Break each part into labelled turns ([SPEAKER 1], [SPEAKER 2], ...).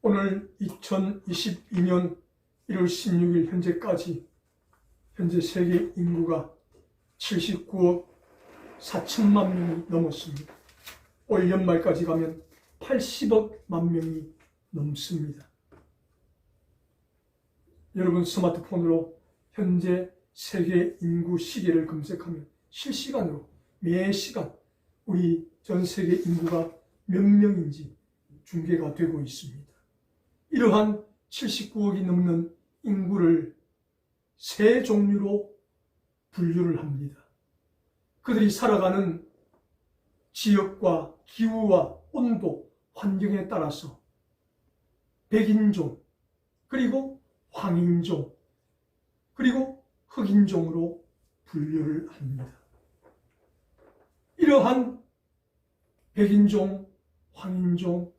[SPEAKER 1] 오늘 2022년 1월 16일 현재까지 현재 세계 인구가 79억 4천만 명이 넘었습니다. 올 연말까지 가면 80억만 명이 넘습니다. 여러분 스마트폰으로 현재 세계 인구 시계를 검색하면 실시간으로 매 시간 우리 전 세계 인구가 몇 명인지 중계가 되고 있습니다. 이러한 79억이 넘는 인구를 세 종류로 분류를 합니다. 그들이 살아가는 지역과 기후와 온도, 환경에 따라서 백인종, 그리고 황인종, 그리고 흑인종으로 분류를 합니다. 이러한 백인종, 황인종,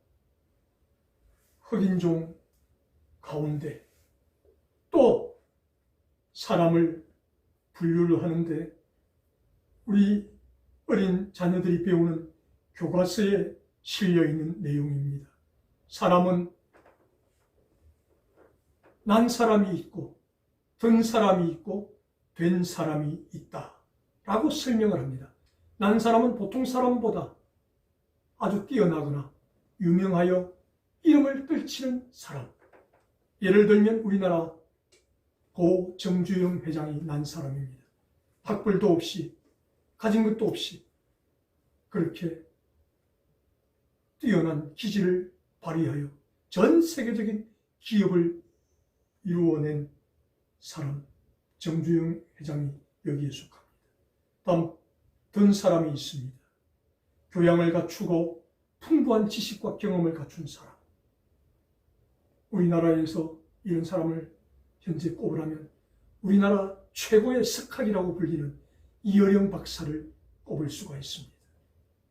[SPEAKER 1] 흑인종 가운데 또 사람을 분류를 하는데 우리 어린 자녀들이 배우는 교과서에 실려있는 내용입니다. 사람은 난 사람이 있고 든 사람이 있고 된 사람이 있다 라고 설명을 합니다. 난 사람은 보통 사람보다 아주 뛰어나거나 유명하여 이름을 떨치는 사람. 예를 들면 우리나라 고 정주영 회장이 난 사람입니다. 학벌도 없이 가진 것도 없이 그렇게 뛰어난 기질을 발휘하여 전 세계적인 기업을 이루어낸 사람 정주영 회장이 여기에 속합니다. 다음 든 사람이 있습니다. 교양을 갖추고 풍부한 지식과 경험을 갖춘 사람. 우리나라에서 이런 사람을 현재 꼽으라면 우리나라 최고의 석학이라고 불리는 이어령 박사를 꼽을 수가 있습니다.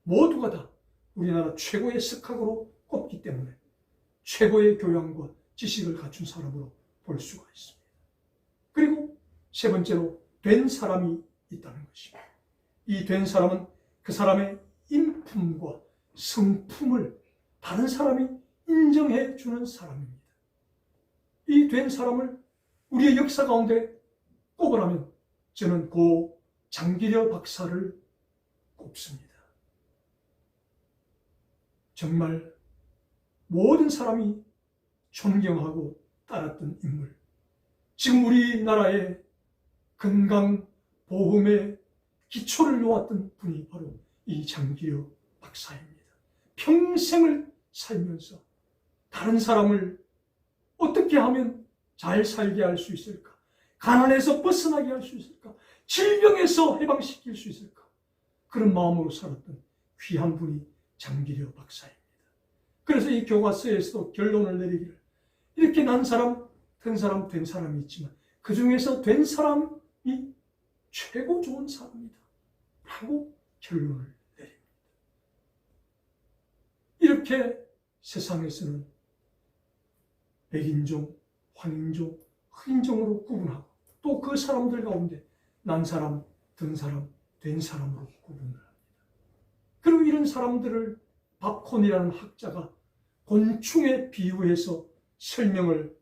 [SPEAKER 1] 모두가 다 우리나라 최고의 석학으로 꼽기 때문에 최고의 교양과 지식을 갖춘 사람으로 볼 수가 있습니다. 그리고 세 번째로 된 사람이 있다는 것입니다. 이 된 사람은 그 사람의 인품과 성품을 다른 사람이 인정해 주는 사람입니다. 이 된 사람을 우리의 역사 가운데 꼽으라면 저는 고 장기려 박사를 꼽습니다. 정말 모든 사람이 존경하고 따랐던 인물. 지금 우리나라의 건강보험의 기초를 놓았던 분이 바로 이 장기려 박사입니다. 평생을 살면서 다른 사람을 어떻게 하면 잘 살게 할 수 있을까? 가난에서 벗어나게 할 수 있을까? 질병에서 해방시킬 수 있을까? 그런 마음으로 살았던 귀한 분이 장기려 박사입니다. 그래서 이 교과서에서도 결론을 내리기를 이렇게 난 사람, 된 사람, 된 사람이 있지만 그 중에서 된 사람이 최고 좋은 사람이다 라고 결론을 내립니다. 이렇게 세상에서는 백인종, 황인종, 흑인종으로 구분하고 또 그 사람들 가운데 난 사람, 든 사람, 된 사람으로 구분을 합니다. 그리고 이런 사람들을 바콘이라는 학자가 곤충에 비유해서 설명을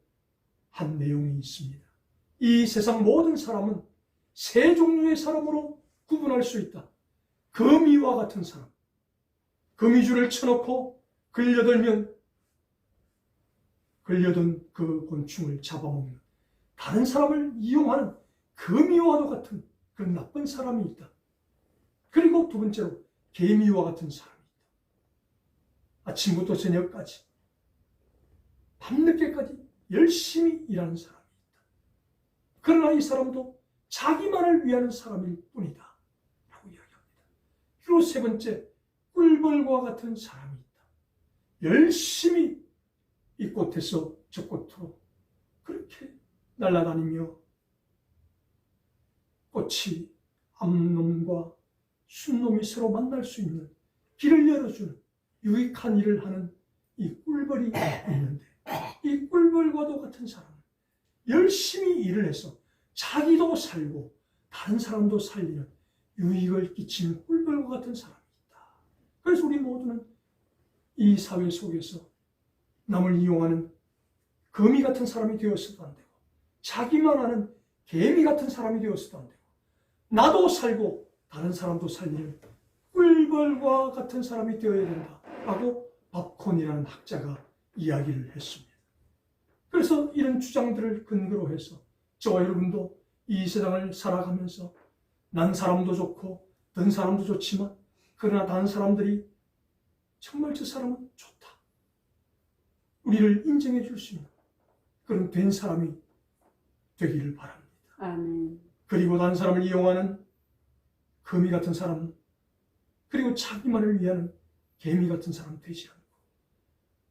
[SPEAKER 1] 한 내용이 있습니다. 이 세상 모든 사람은 세 종류의 사람으로 구분할 수 있다. 거미와 같은 사람. 거미줄을 쳐놓고 걸려들면 걸려든 그 곤충을 잡아먹는 다른 사람을 이용하는 거미와도 같은 그런 나쁜 사람이 있다. 그리고 두 번째로 개미와 같은 사람이 있다. 아침부터 저녁까지 밤늦게까지 열심히 일하는 사람이 있다. 그러나 이 사람도 자기만을 위하는 사람일 뿐이다 라고 이야기합니다. 그리고 세 번째, 꿀벌과 같은 사람이 있다. 열심히 이 꽃에서 저 꽃으로 그렇게 날아다니며 꽃이 암놈과 순놈이 서로 만날 수 있는 길을 열어주는 유익한 일을 하는 이 꿀벌이 있는데 이 꿀벌과도 같은 사람은 열심히 일을 해서 자기도 살고 다른 사람도 살리는 유익을 끼치는 꿀벌과 같은 사람이 있다. 그래서 우리 모두는 이 사회 속에서 남을 이용하는 거미 같은 사람이 되었어도 안 되고, 자기만 아는 개미 같은 사람이 되었어도 안 되고, 나도 살고 다른 사람도 살리는 꿀벌과 같은 사람이 되어야 된다 라고 밥콘이라는 학자가 이야기를 했습니다. 그래서 이런 주장들을 근거로 해서 저와 여러분도 이 세상을 살아가면서 난 사람도 좋고 든 사람도 좋지만, 그러나 다른 사람들이 정말 저 사람은 좋다, 우리를 인정해 줄 수 있는 그런 된 사람이 되기를 바랍니다.
[SPEAKER 2] 아멘.
[SPEAKER 1] 그리고 다른 사람을 이용하는 거미 같은 사람, 그리고 자기만을 위하는 개미 같은 사람 되지 않고,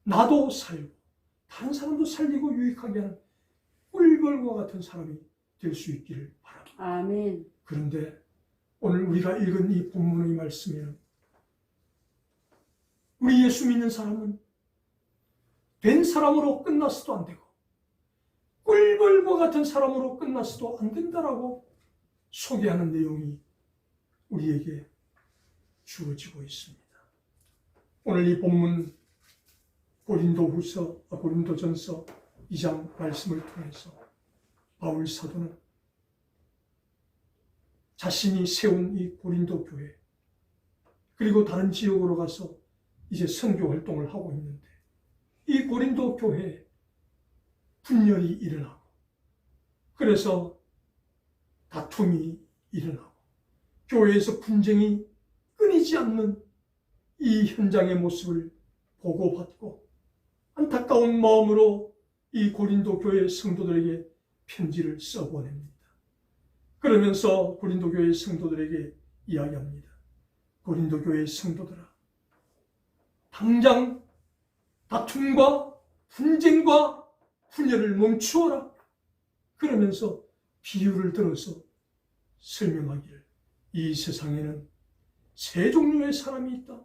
[SPEAKER 1] 나도 살고 다른 사람도 살리고 유익하게 하는 꿀벌과 같은 사람이 될 수 있기를 바랍니다.
[SPEAKER 2] 아멘.
[SPEAKER 1] 그런데 오늘 우리가 읽은 이 본문의 말씀에는 우리 예수 믿는 사람은 된 사람으로 끝났어도 안 되고 꿀벌과 같은 사람으로 끝났어도 안 된다라고 소개하는 내용이 우리에게 주어지고 있습니다. 오늘 이 본문 고린도전서 2장 말씀을 통해서 바울 사도는 자신이 세운 이 고린도 교회, 그리고 다른 지역으로 가서 이제 선교 활동을 하고 있는데, 이 고린도 교회에 분열이 일어나고, 그래서 다툼이 일어나고, 교회에서 분쟁이 끊이지 않는 이 현장의 모습을 보고받고 안타까운 마음으로 이 고린도 교회 성도들에게 편지를 써보냅니다. 그러면서 고린도 교회 성도들에게 이야기합니다. 고린도 교회 성도들아, 당장 다툼과 분쟁과 분열을 멈추어라. 그러면서 비유를 들어서 설명하기를, 이 세상에는 세 종류의 사람이 있다.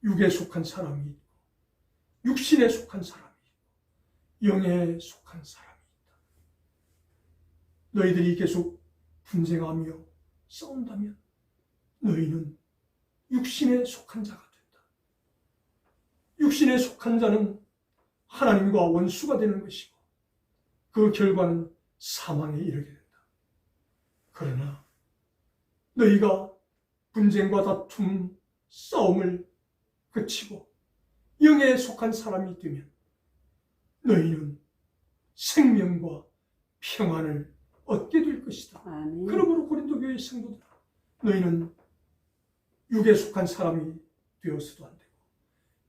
[SPEAKER 1] 육에 속한 사람이 있고, 육신에 속한 사람이 있고, 영에 속한 사람이 있다. 너희들이 계속 분쟁하며 싸운다면 너희는 육신에 속한 자가 된다. 육신에 속한 자는 하나님과 원수가 되는 것이고, 그 결과는 사망에 이르게 된다. 그러나 너희가 분쟁과 다툼, 싸움을 그치고 영에 속한 사람이 되면 너희는 생명과 평안을 얻게 될 것이다.
[SPEAKER 2] 아멘.
[SPEAKER 1] 그러므로 고린도 교회 성도들아, 너희는 육에 속한 사람이 되었어도 안 되고,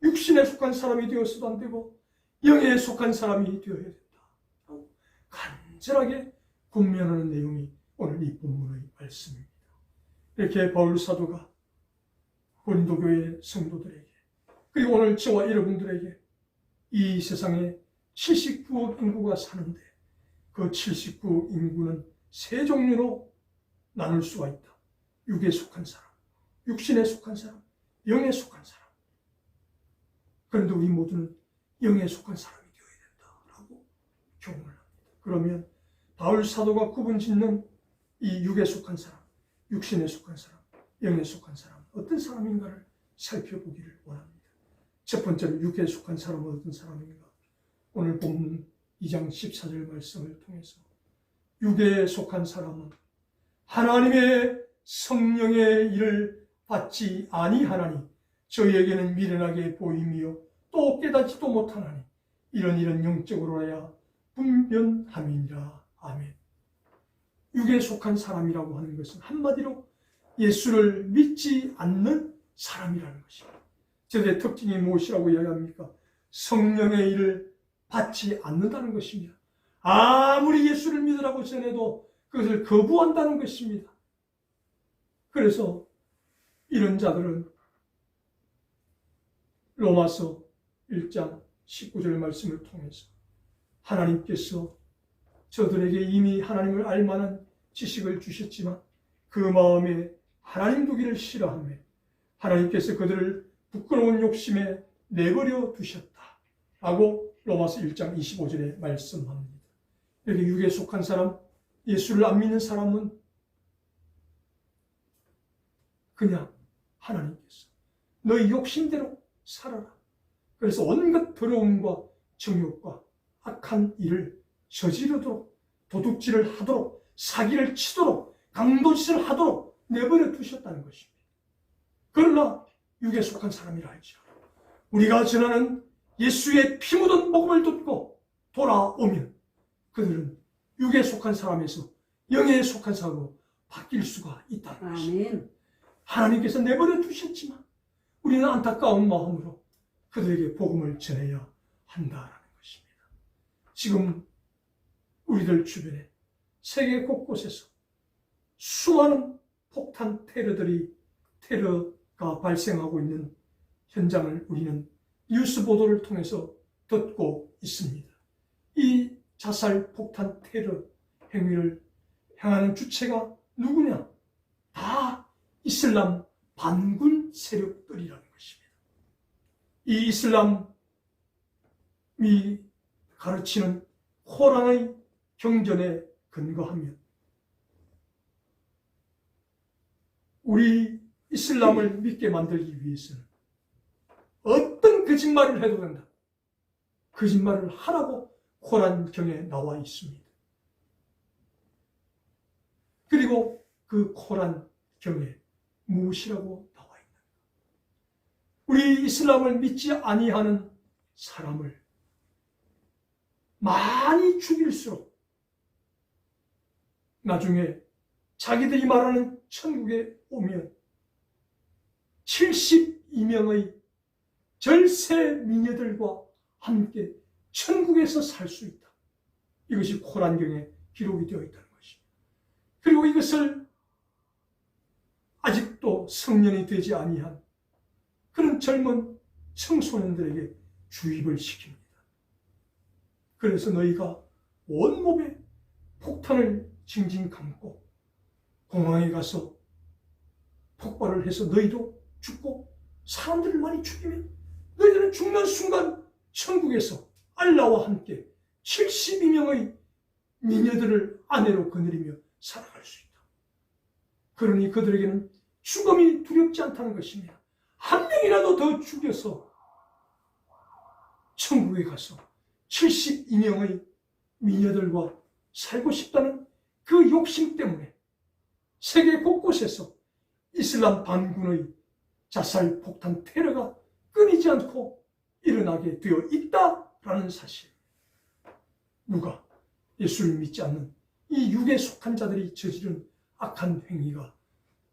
[SPEAKER 1] 육신에 속한 사람이 되었어도 안 되고, 영에 속한 사람이 되어야 된다. 간절하게 권면하는 내용이 오늘 이 본문의 말씀입니다. 이렇게 바울 사도가 고린도 교회 성도들에게, 그리고 오늘 저와 여러분들에게 이 세상에 79억 인구가 사는데, 그 79억 인구는 세 종류로 나눌 수가 있다. 육에 속한 사람, 육신에 속한 사람, 영에 속한 사람. 그런데 우리 모두는 영에 속한 사람이 되어야 된다라고 교훈을 합니다. 그러면 바울 사도가 구분 짓는 이 육에 속한 사람, 육신에 속한 사람, 영에 속한 사람, 어떤 사람인가를 살펴보기를 원합니다. 첫 번째로 육에 속한 사람은 어떤 사람인가? 오늘 본문 2장 14절 말씀을 통해서 육에 속한 사람은 하나님의 성령의 일을 받지 아니하나니 저희에게는 미련하게 보이며 또 깨닫지도 못하나니 이런 영적으로야 분변함이니라. 아멘. 육에 속한 사람이라고 하는 것은 한마디로 예수를 믿지 않는 사람이라는 것입니다. 저들의 특징이 무엇이라고 이야기합니까? 성령의 일을 받지 않는다는 것입니다. 아무리 예수를 믿으라고 전해도 그것을 거부한다는 것입니다. 그래서 이런 자들은 로마서 1장 19절 말씀을 통해서 하나님께서 저들에게 이미 하나님을 알 만한 지식을 주셨지만 그 마음에 하나님 두기를 싫어하며 하나님께서 그들을 부끄러운 욕심에 내버려 두셨다 라고 로마서 1장 25절에 말씀합니다. 여기 육에 속한 사람, 예수를 안 믿는 사람은 그냥 하나님께서 너희 욕심대로 살아라. 그래서 온갖 더러움과 정욕과 악한 일을 저지르도록, 도둑질을 하도록, 사기를 치도록, 강도짓을 하도록 내버려 두셨다는 것입니다. 그러나 육에 속한 사람이라 할지라도 우리가 전하는 예수의 피 묻은 복음을 듣고 돌아오면 그들은 육에 속한 사람에서 영에 속한 사람으로 바뀔 수가 있다는 것입니다. 하나님께서 내버려 두셨지만 우리는 안타까운 마음으로 그들에게 복음을 전해야 한다라는 것입니다. 지금 우리들 주변에 세계 곳곳에서 수많은 폭탄 테러가 발생하고 있는 현장을 우리는 뉴스 보도를 통해서 듣고 있습니다. 이 자살 폭탄 테러 행위를 행하는 주체가 누구냐? 다 이슬람 반군 세력들이라는 것입니다. 이 이슬람이 가르치는 코란의 경전에 근거하면 우리 이슬람을 믿게 만들기 위해서는 어떤 거짓말을 해도 된다. 거짓말을 하라고 코란경에 나와 있습니다. 그리고 그 코란경에 무엇이라고 나와 있는가? 우리 이슬람을 믿지 아니하는 사람을 많이 죽일수록 나중에 자기들이 말하는 천국에 오면 72명의 절세 미녀들과 함께 천국에서 살 수 있다. 이것이 코란경에 기록이 되어 있다는 것입니다. 그리고 이것을 아직도 성년이 되지 아니한 그런 젊은 청소년들에게 주입을 시킵니다. 그래서 너희가 온몸에 폭탄을 징징 감고 공항에 가서 폭발을 해서 너희도 죽고 사람들을 많이 죽이면 너희들은 죽는 순간 천국에서 알라와 함께 72명의 미녀들을 아내로 거느리며 살아갈 수 있다. 그러니 그들에게는 죽음이 두렵지 않다는 것입니다. 한 명이라도 더 죽여서 천국에 가서 72명의 미녀들과 살고 싶다는 그 욕심 때문에 세계 곳곳에서 이슬람 반군의 자살 폭탄 테러가 끊이지 않고 일어나게 되어 있다라는 사실. 누가 예수를 믿지 않는 이 육에 속한 자들이 저지른 악한 행위가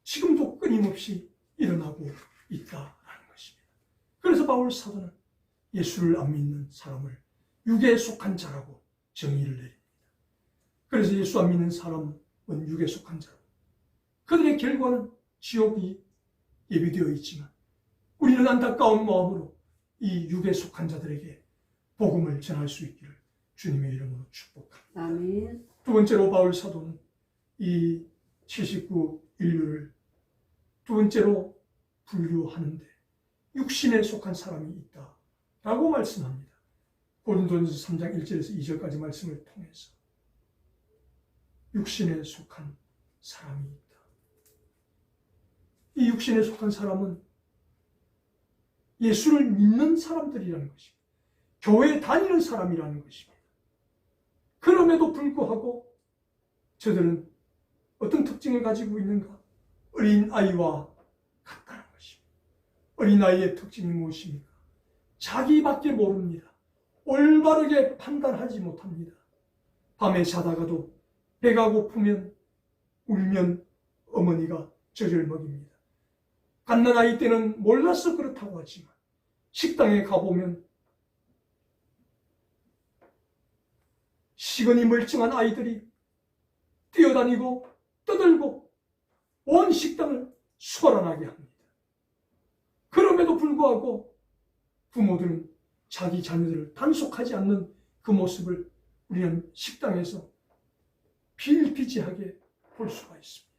[SPEAKER 1] 지금도 끊임없이 일어나고 있다라는 것입니다. 그래서 바울 사도는 예수를 안 믿는 사람을 육에 속한 자라고 정의를 내립니다. 그래서 예수 안 믿는 사람은 육에 속한 자라고 그들의 결과는 지옥이 예비되어 있지만 우리는 안타까운 마음으로 이 육에 속한 자들에게 복음을 전할 수 있기를 주님의 이름으로 축복합니다.
[SPEAKER 2] 아멘.
[SPEAKER 1] 두 번째로 바울 사도는 이 79 인류를 두 번째로 분류하는데 육신에 속한 사람이 있다라고 말씀합니다. 고린도전서 3장 1절에서 2절까지 말씀을 통해서 육신에 속한 사람이 있다. 이 육신에 속한 사람은 예수를 믿는 사람들이라는 것입니다. 교회에 다니는 사람이라는 것입니다. 그럼에도 불구하고 저들은 어떤 특징을 가지고 있는가? 어린아이와 같다는 것입니다. 어린아이의 특징이 무엇입니까? 자기밖에 모릅니다. 올바르게 판단하지 못합니다. 밤에 자다가도 배가 고프면 울면 어머니가 젖을 먹입니다. 갓난아이 때는 몰라서 그렇다고 하지만 식당에 가보면 시건이 멀쩡한 아이들이 뛰어다니고 떠들고 온 식당을 소란하게 합니다. 그럼에도 불구하고 부모들은 자기 자녀들을 단속하지 않는 그 모습을 우리는 식당에서 비일비재하게 볼 수가 있습니다.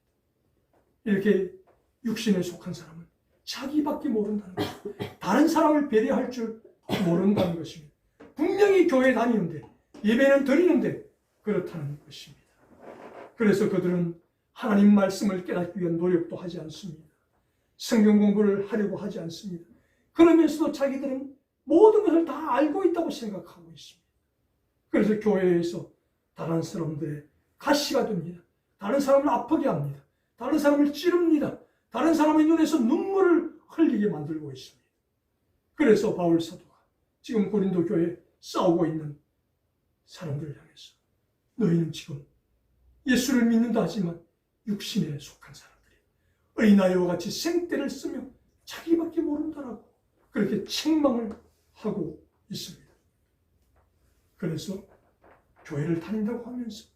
[SPEAKER 1] 이렇게 육신에 속한 사람은 자기밖에 모른다는 것입니다. 다른 사람을 배려할 줄 모른다는 것입니다. 분명히 교회 다니는데 예배는 드리는데 그렇다는 것입니다. 그래서 그들은 하나님 말씀을 깨닫기 위한 노력도 하지 않습니다. 성경 공부를 하려고 하지 않습니다. 그러면서도 자기들은 모든 것을 다 알고 있다고 생각하고 있습니다. 그래서 교회에서 다른 사람들의 가시가 됩니다. 다른 사람을 아프게 합니다. 다른 사람을 찌릅니다. 다른 사람의 눈에서 눈물을 흘리게 만들고 있습니다. 그래서 바울 사도가 지금 고린도 교회에 싸우고 있는 사람들을 향해서 너희는 지금 예수를 믿는다 하지만 육신에 속한 사람들이 어린아이와 같이 생떼를 쓰며 자기밖에 모른다라고 그렇게 책망을 하고 있습니다. 그래서 교회를 다닌다고 하면서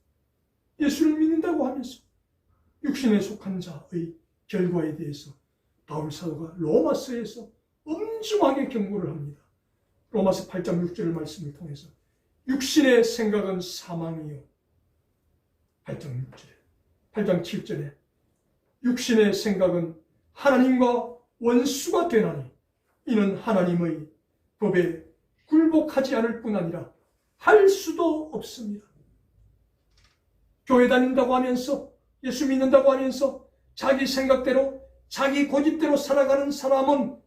[SPEAKER 1] 예수를 믿는다고 하면서 육신에 속한 자의 결과에 대해서 바울 사도가 로마서에서 엄중하게 경고를 합니다. 로마서 8장 6절 말씀을 통해서 육신의 생각은 사망이요. 8장 6절에 8장 7절에 육신의 생각은 하나님과 원수가 되나니 이는 하나님의 법에 굴복하지 않을 뿐 아니라 할 수도 없습니다. 교회 다닌다고 하면서 예수 믿는다고 하면서 자기 생각대로 자기 고집대로 살아가는 사람은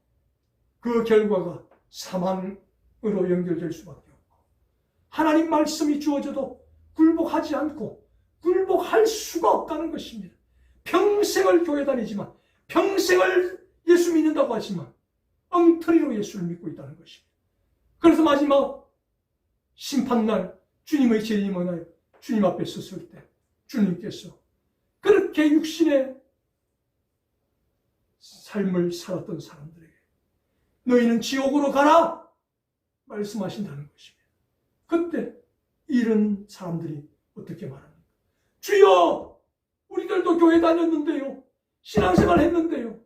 [SPEAKER 1] 그 결과가 사망으로 연결될 수밖에 없고 하나님 말씀이 주어져도 굴복하지 않고 굴복할 수가 없다는 것입니다. 평생을 교회 다니지만 평생을 예수 믿는다고 하지만 엉터리로 예수를 믿고 있다는 것입니다. 그래서 마지막 심판날 주님의 재림을 하여 주님 앞에 섰을 때 주님께서 그렇게 육신의 삶을 살았던 사람들에게 너희는 지옥으로 가라 말씀하신다는 것입니다. 그때 이런 사람들이 어떻게 말합니까? 주여 우리들도 교회 다녔는데요. 신앙생활 했는데요.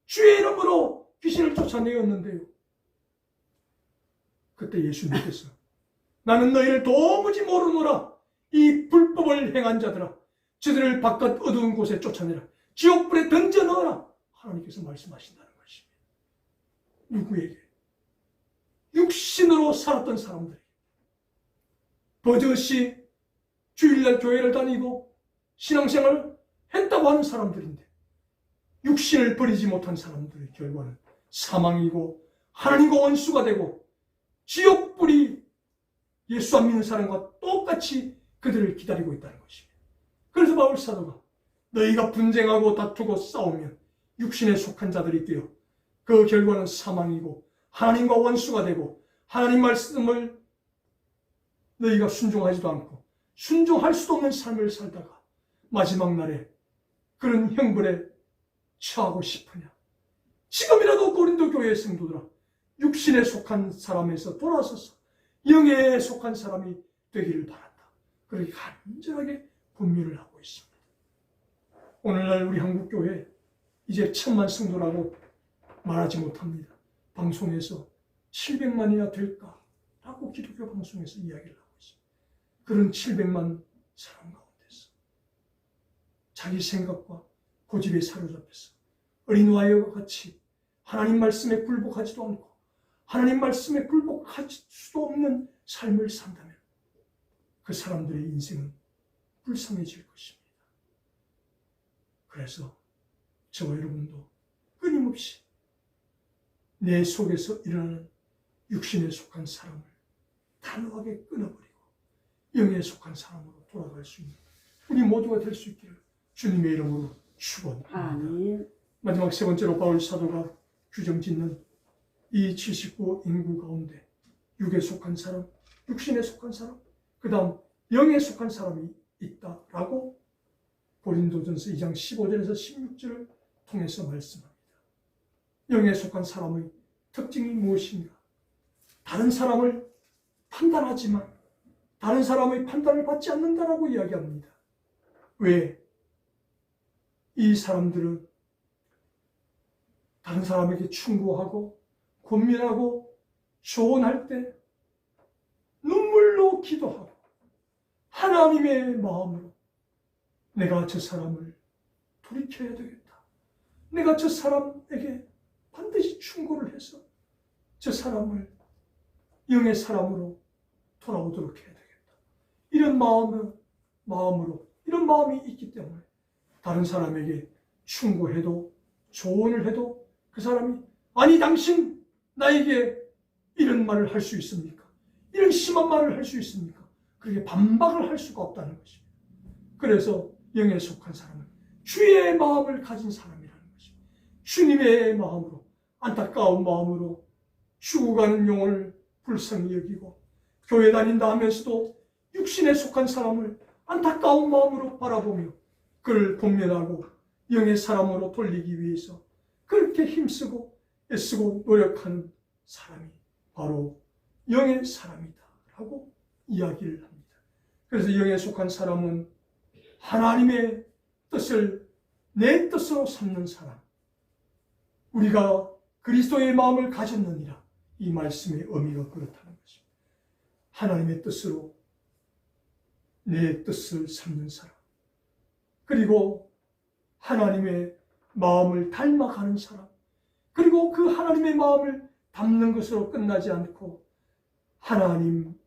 [SPEAKER 1] 주의 이름으로 귀신을 쫓아내었는데요. 그때 예수님께서 나는 너희를 도무지 모르노라. 이 불법을 행한 자들아 저들을 바깥 어두운 곳에 쫓아내라. 지옥불에 던져 넣어라. 하나님께서 말씀하신다는 것입니다. 누구에게? 육신으로 살았던 사람들에게. 버젓이 주일날 교회를 다니고 신앙생활을 했다고 하는 사람들인데 육신을 버리지 못한 사람들의 결과는 사망이고 하나님과 원수가 되고 지옥불이 예수 안 믿는 사람과 똑같이 그들을 기다리고 있다는 것입니다. 그래서 바울 사도가 너희가 분쟁하고 다투고 싸우면 육신에 속한 자들이 되어 그 결과는 사망이고 하나님과 원수가 되고 하나님 말씀을 너희가 순종하지도 않고 순종할 수도 없는 삶을 살다가 마지막 날에 그런 형벌에 처하고 싶으냐. 지금이라도 고린도 교회의 성도들아 육신에 속한 사람에서 돌아서서 영에 속한 사람이 되기를 바란다. 그렇게 간절하게 분별을 하고 있습니다. 오늘날 우리 한국교회 이제 1000만 성도라고 말하지 못합니다. 방송에서 700만이나 될까라고 기독교 방송에서 이야기를 하고 있습니다. 그런 700만 사람 가운데서 자기 생각과 고집에 사로잡혀서 어린아이와 같이 하나님 말씀에 굴복하지도 않고 하나님 말씀에 굴복할 수도 없는 삶을 산다면 그 사람들의 인생은 불쌍해질 것입니다. 그래서 저와 여러분도 끊임없이 내 속에서 일어나는 육신에 속한 사람을 단호하게 끊어버리고 영에 속한 사람으로 돌아갈 수 있는 우리 모두가 될 수 있기를 주님의 이름으로 축원합니다.
[SPEAKER 2] 아멘.
[SPEAKER 1] 마지막 세 번째로 바울 사도가 규정짓는 이 79 인구 가운데 육에 속한 사람, 육신에 속한 사람, 그 다음 영에 속한 사람이 있다라고 고린도전서 2장 15절에서 16절을 통해서 말씀합니다. 영에 속한 사람의 특징이 무엇인가? 다른 사람을 판단하지만 다른 사람의 판단을 받지 않는다라고 이야기합니다. 왜? 이 사람들은 다른 사람에게 충고하고 고민하고 조언할 때 눈물로 기도하고 하나님의 마음으로 내가 저 사람을 돌이켜야 되겠다. 내가 저 사람에게 반드시 충고를 해서 저 사람을 영의 사람으로 돌아오도록 해야 되겠다. 이런 마음으로 이런 마음이 있기 때문에 다른 사람에게 충고해도 조언을 해도 그 사람이 아니 당신 나에게 이런 말을 할 수 있습니까? 이런 심한 말을 할 수 있습니까? 그렇게 반박을 할 수가 없다는 것입니다. 그래서 영에 속한 사람은 주의 마음을 가진 사람이라는 것입니다. 주님의 마음으로, 안타까운 마음으로 죽어가는 영혼을 불쌍히 여기고 교회 다닌다 하면서도 육신에 속한 사람을 안타까운 마음으로 바라보며 그를 본면하고 영의 사람으로 돌리기 위해서 그렇게 힘쓰고 애쓰고 노력하는 사람이 바로 영의 사람이다 라고 이야기를 합니다. 그래서 영에 속한 사람은 하나님의 뜻을 내 뜻으로 삼는 사람, 우리가 그리스도의 마음을 가졌느니라, 이 말씀의 의미가 그렇다는 것입니다. 하나님의 뜻으로 내 뜻을 삼는 사람, 그리고 하나님의 마음을 닮아가는 사람, 그리고 그 하나님의 마음을 담는 것으로 끝나지 않고 하나님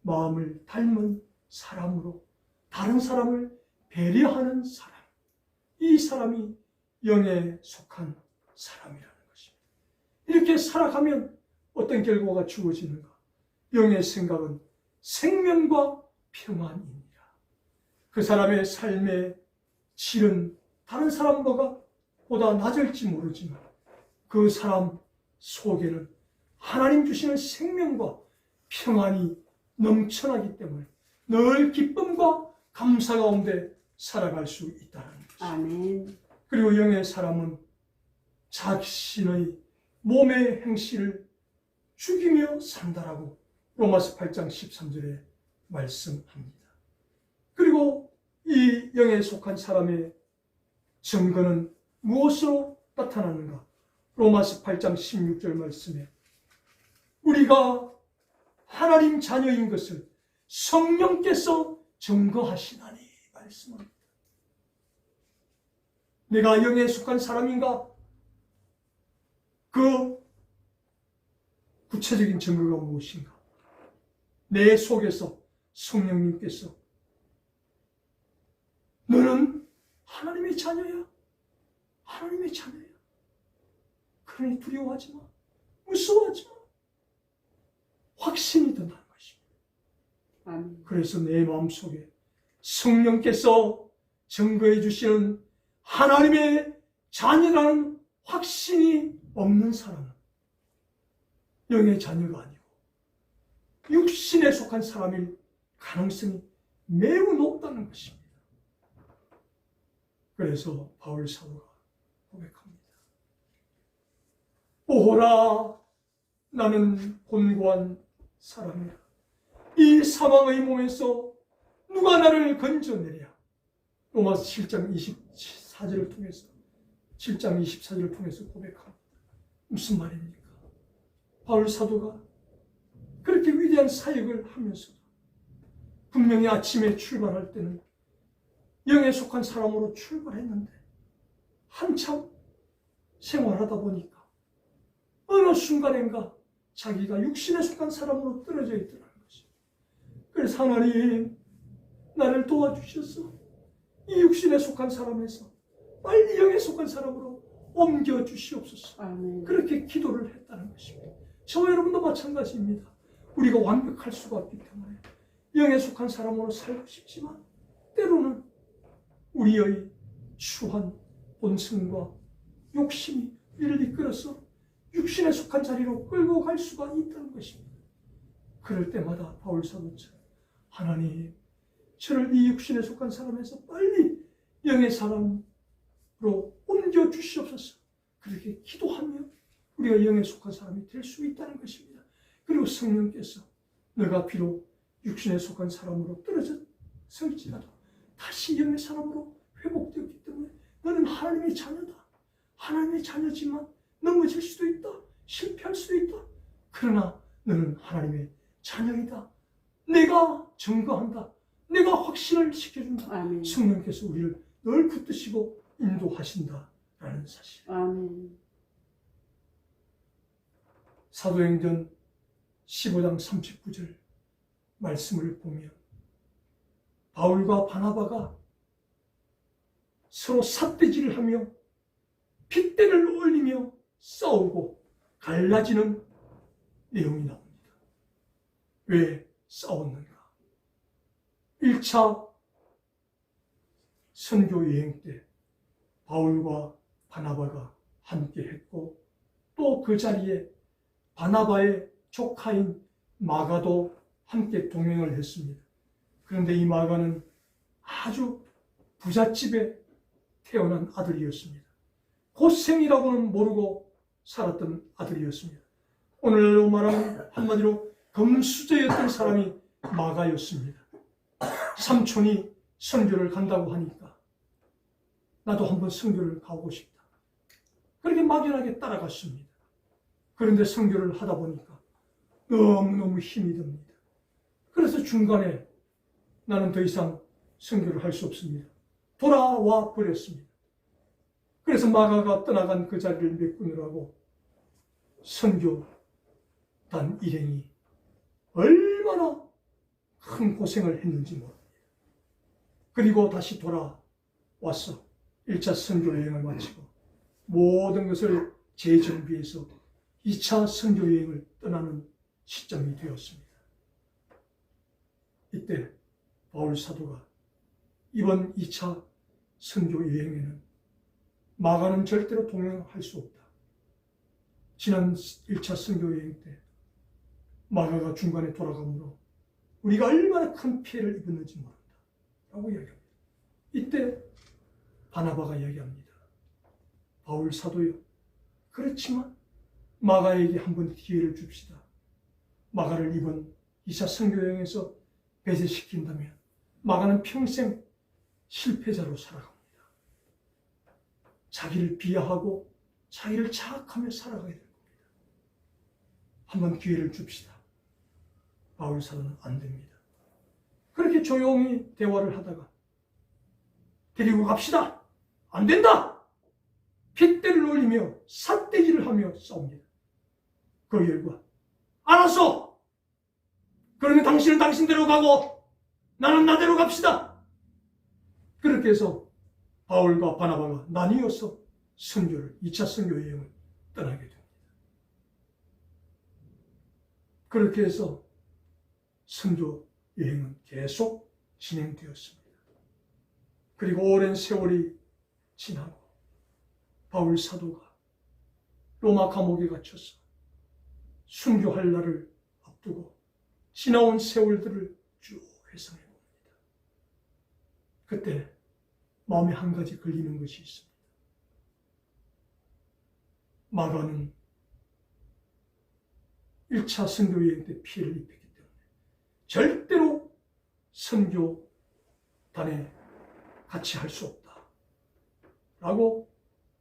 [SPEAKER 1] 마음을 닮은 사람으로 다른 사람을 배려하는 사람, 이 사람이 영에 속한 사람이라는 것입니다. 이렇게 살아가면 어떤 결과가 주어지는가? 영의 생각은 생명과 평안이니라. 그 사람의 삶의 질은 다른 사람보다 낮을지 모르지만 그 사람 속에는 하나님 주시는 생명과 평안이 넘쳐나기 때문에 늘 기쁨과 감사 가운데 살아갈 수 있다는 것입니다.
[SPEAKER 2] 아멘.
[SPEAKER 1] 그리고 영의 사람은 자신의 몸의 행실을 죽이며 산다라고 로마서 8장 13절에 말씀합니다. 그리고 이 영에 속한 사람의 증거는 무엇으로 나타나는가? 로마서 8장 16절 말씀에 우리가 하나님 자녀인 것을 성령께서 증거하시나니 말씀합니다. 내가 영에 속한 사람인가? 그 구체적인 증거가 무엇인가? 내 속에서 성령님께서 너는 하나님의 자녀야. 하나님의 자녀야. 그러니 두려워하지 마. 무서워하지 마. 확신이 든다는 것입니다. 그래서 내 마음속에 성령께서 증거해 주시는 하나님의 자녀라는 확신이 없는 사람은 영의 자녀가 아니고 육신에 속한 사람일 가능성이 매우 높다는 것입니다. 그래서 바울 사도가 고백합니다. 오호라, 나는 곤고한 사람이라. 이 사망의 몸에서 누가 나를 건져내랴. 로마서 7장 24절을 통해서 7장 24절을 통해서 고백합니다. 무슨 말입니까? 바울 사도가 그렇게 위대한 사역을 하면서도 분명히 아침에 출발할 때는 영에 속한 사람으로 출발했는데 한참 생활하다 보니까 어느 순간인가 자기가 육신에 속한 사람으로 떨어져 있더라는 것입니다. 그래서 하나님, 나를 도와주셔서 이 육신에 속한 사람에서 빨리 영에 속한 사람으로 옮겨 주시옵소서. 그렇게 기도를 했다는 것입니다. 저와 여러분도 마찬가지입니다. 우리가 완벽할 수가 없기 때문에 영에 속한 사람으로 살고 싶지만 때로는 우리의 추한 본성과 욕심이 우리를 이끌어서 육신에 속한 자리로 끌고 갈 수가 있다는 것입니다. 그럴 때마다 바울 사도처럼 하나님, 저를 이 육신에 속한 사람에서 빨리 영의 사람으로 옮겨 주시옵소서. 그렇게 기도하며 우리가 영에 속한 사람이 될 수 있다는 것입니다. 그리고 성령께서 너가 비록 육신에 속한 사람으로 떨어졌을지라도 다시 영의 사람으로 회복되었기 때문에 너는 하나님의 자녀다. 하나님의 자녀지만 넘어질 수도 있다. 실패할 수도 있다. 그러나 너는 하나님의 자녀이다. 내가 증거한다. 내가 확신을 시켜준다.
[SPEAKER 2] 아멘.
[SPEAKER 1] 성령께서 우리를 늘 붙드시고 인도하신다라는 사실.
[SPEAKER 2] 아멘.
[SPEAKER 1] 사도행전 15장 39절 말씀을 보면 바울과 바나바가 서로 삿대질을 하며 핏대를 올리며 싸우고 갈라지는 내용이 나옵니다. 왜 싸웠는가? 1차 선교 여행 때 바울과 바나바가 함께 했고 또 그 자리에 바나바의 조카인 마가도 함께 동행을 했습니다. 그런데 이 마가는 아주 부잣집에 태어난 아들이었습니다. 고생이라고는 모르고 살았던 아들이었습니다. 오늘날로 말하면 한마디로 금수저였던 사람이 마가였습니다. 삼촌이 선교를 간다고 하니까 나도 한번 선교를 가고 싶다. 그렇게 막연하게 따라갔습니다. 그런데 선교를 하다 보니까 너무너무 힘이 듭니다. 그래서 중간에 나는 더 이상 선교를 할 수 없습니다. 돌아와 버렸습니다. 그래서 마가가 떠나간 그 자리를 메꾸느라고 선교단 일행이 얼마나 큰 고생을 했는지 모릅니다. 그리고 다시 돌아와서 1차 선교 여행을 마치고 모든 것을 재정비해서 2차 선교 여행을 떠나는 시점이 되었습니다. 이때 바울 사도가 이번 2차 선교 여행에는 마가는 절대로 동행할 수 없다. 지난 1차 선교 여행 때 마가가 중간에 돌아가므로 우리가 얼마나 큰 피해를 입었는지 모른다 라고 이야기합니다. 이때 바나바가 이야기합니다. 바울 사도요, 그렇지만 마가에게 한번 기회를 줍시다. 마가를 이번 2차 선교 여행에서 배제시킨다면 마가는 평생 실패자로 살아갑니다. 자기를 비하하고 자기를 자학하며 살아가게 될 겁니다. 한번 기회를 줍시다. 바울 사도는 안 됩니다. 그렇게 조용히 대화를 하다가 데리고 갑시다. 안 된다. 핏대를 올리며 삿대질을 하며 싸웁니다. 그 결과 알았어. 그러면 당신은 당신대로 가고 나는 나대로 갑시다. 그렇게 해서 바울과 바나바가 나뉘어서 선교를 2차 선교 여행을 떠나게 됩니다. 그렇게 해서 선교 여행은 계속 진행되었습니다. 그리고 오랜 세월이 지나고 바울 사도가 로마 감옥에 갇혀서 순교할 날을 앞두고 지나온 세월들을 쭉 회상해 봅니다. 그때 마음에 한 가지 걸리는 것이 있습니다. 마가는 1차 선교여행 때 피해를 입혔기 때문에 절대로 선교단에 같이 할 수 없다 라고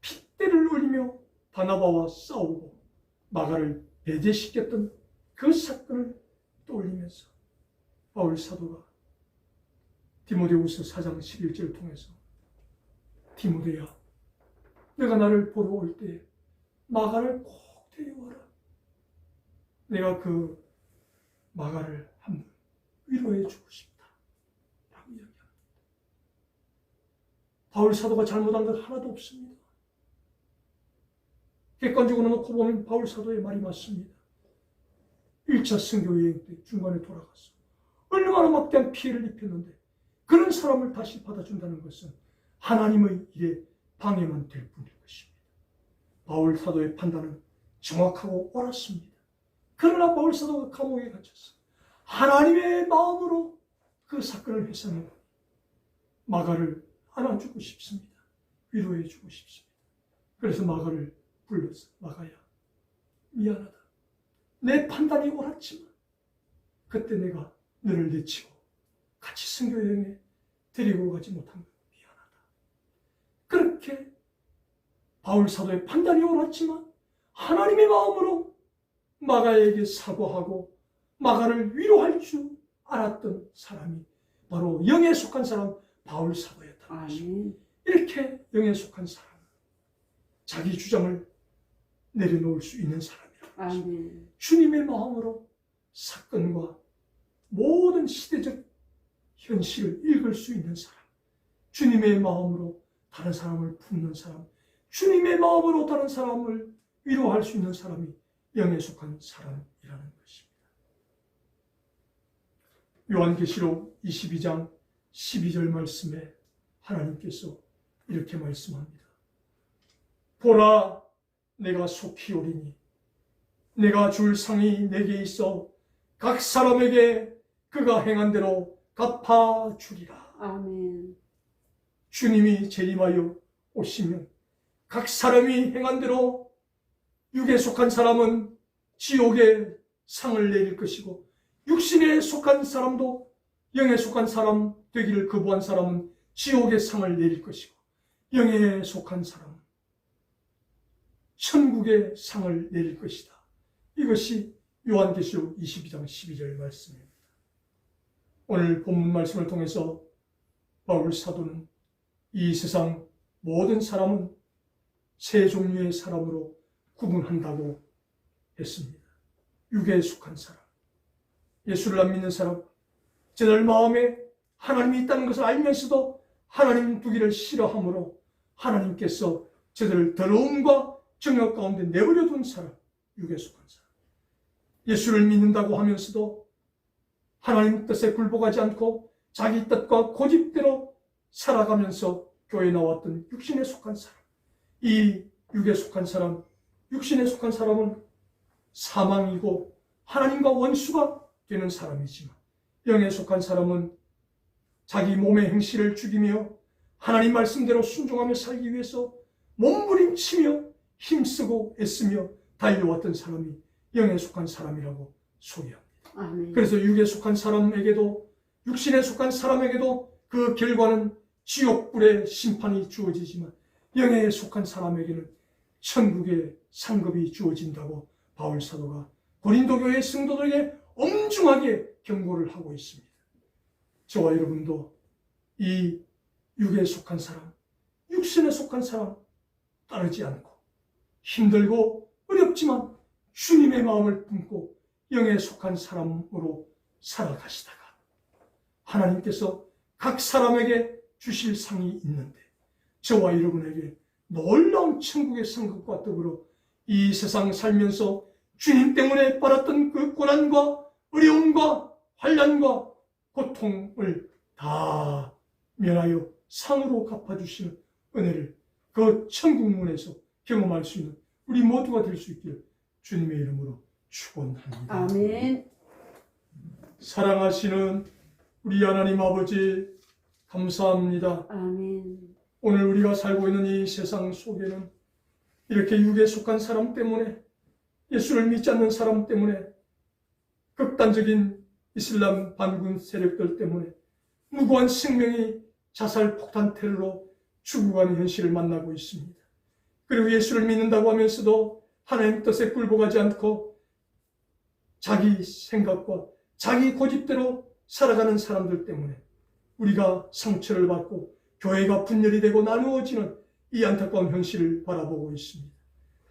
[SPEAKER 1] 핏대를 올리며 바나바와 싸우고 마가를 배제시켰던 그 사건을 떠올리면서 바울 사도가 디모데후서 4장 11절을 통해서 디모데야, 내가 나를 보러 올 때 마가를 꼭 데려와라. 내가 그 마가를 한번 위로해 주고 싶다 라고 이야기합니다. 바울 사도가 잘못한 것 하나도 없습니다. 객관적으로 놓고 보면 바울 사도의 말이 맞습니다. 1차 선교 여행 때 중간에 돌아가서 얼마나 막대한 피해를 입혔는데 그런 사람을 다시 받아준다는 것은 하나님의 일에 방해만 될 뿐일 것입니다. 바울 사도의 판단은 정확하고 옳았습니다. 그러나 바울 사도가 감옥에 갇혀서 하나님의 마음으로 그 사건을 회상해 마가를 안아주고 싶습니다. 위로해 주고 싶습니다. 그래서 마가를 불러서 마가야, 미안하다. 내 판단이 옳았지만 그때 내가 너를 내치고 같이 선교 여행에 데리고 가지 못한 것 미안하다. 그렇게 바울 사도의 판단이 옳았지만 하나님의 마음으로 마가에게 사과하고 마가를 위로할 줄 알았던 사람이 바로 영에 속한 사람 바울 사도였다는 것입니다. 이렇게 영에 속한 사람은 자기 주장을 내려놓을 수 있는 사람이라고 하십니다. 주님의 마음으로 사건과 모든 시대적 현실을 읽을 수 있는 사람, 주님의 마음으로 다른 사람을 품는 사람, 주님의 마음으로 다른 사람을 위로할 수 있는 사람이 영에 속한 사람이라는 것입니다. 요한계시록 22장 12절 말씀에 하나님께서 이렇게 말씀합니다. 보라, 내가 속히 오리니 내가 줄 상이 내게 있어 각 사람에게 그가 행한 대로 갚아주리라.
[SPEAKER 2] 아멘.
[SPEAKER 1] 주님이 재림하여 오시면 각 사람이 행한 대로 육에 속한 사람은 지옥의 상을 내릴 것이고 육신에 속한 사람도 영에 속한 사람 되기를 거부한 사람은 지옥의 상을 내릴 것이고 영에 속한 사람은 천국의 상을 내릴 것이다. 이것이 요한계시록 22장 12절 말씀입니다. 오늘 본문 말씀을 통해서 바울 사도는 이 세상 모든 사람은 세 종류의 사람으로 구분한다고 했습니다. 육에 속한 사람, 예수를 안 믿는 사람, 저들 마음에 하나님이 있다는 것을 알면서도 하나님 두기를 싫어하므로 하나님께서 저들을 더러움과 정욕 가운데 내버려 둔 사람, 육에 속한 사람. 예수를 믿는다고 하면서도 하나님 뜻에 굴복하지 않고 자기 뜻과 고집대로 살아가면서 교회에 나왔던 육신에 속한 사람. 이 육에 속한 사람, 육신에 속한 사람은 사망이고 하나님과 원수가 되는 사람이지만 영에 속한 사람은 자기 몸의 행실을 죽이며 하나님 말씀대로 순종하며 살기 위해서 몸부림치며 힘쓰고 애쓰며 달려왔던 사람이 영에 속한 사람이라고 소개합니다.
[SPEAKER 2] 아멘.
[SPEAKER 1] 그래서 육에 속한 사람에게도 육신에 속한 사람에게도 그 결과는 지옥불의 심판이 주어지지만 영에 속한 사람에게는 천국의 상급이 주어진다고 바울 사도가 고린도 교회 성도들에게 엄중하게 경고를 하고 있습니다. 저와 여러분도 이 육에 속한 사람, 육신에 속한 사람 따르지 않고 힘들고 어렵지만 주님의 마음을 품고 영에 속한 사람으로 살아가시다가 하나님께서 각 사람에게 주실 상이 있는데 저와 여러분에게 놀라운 천국의 상급과 더불어 이 세상 살면서 주님 때문에 받았던 그 고난과 어려움과 환난과 고통을 다 면하여 상으로 갚아주시는 은혜를 그 천국문에서 경험할 수 있는 우리 모두가 될 수 있기를 주님의 이름으로 축원합니다.
[SPEAKER 2] 아멘.
[SPEAKER 1] 사랑하시는 우리 하나님 아버지 감사합니다.
[SPEAKER 2] 아멘.
[SPEAKER 1] 오늘 우리가 살고 있는 이 세상 속에는 이렇게 육에 속한 사람 때문에 예수를 믿지 않는 사람 때문에 극단적인 이슬람 반군 세력들 때문에 무고한 생명이 자살 폭탄 테러로 죽어가는 현실을 만나고 있습니다. 그리고 예수를 믿는다고 하면서도 하나님 뜻에 굴복하지 않고 자기 생각과 자기 고집대로 살아가는 사람들 때문에 우리가 상처를 받고 교회가 분열이 되고 나누어지는 이 안타까운 현실을 바라보고 있습니다.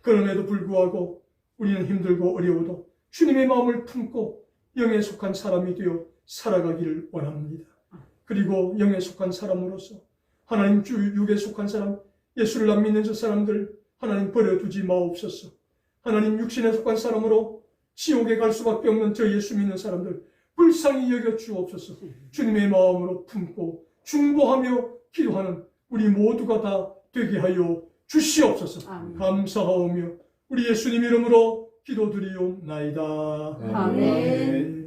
[SPEAKER 1] 그럼에도 불구하고 우리는 힘들고 어려워도 주님의 마음을 품고 영에 속한 사람이 되어 살아가기를 원합니다. 그리고 영에 속한 사람으로서 하나님 육에 속한 사람, 예수를 안 믿는 저 사람들 하나님 버려두지 마옵소서. 하나님 육신에 속한 사람으로 지옥에 갈 수밖에 없는 저 예수 믿는 사람들 불쌍히 여겨 주옵소서. 주님의 마음으로 품고 중보하며 기도하는 우리 모두가 다 되게 하여 주시옵소서.
[SPEAKER 2] 아멘.
[SPEAKER 1] 감사하오며 우리 예수님 이름으로 기도드리옵나이다.
[SPEAKER 2] 아멘.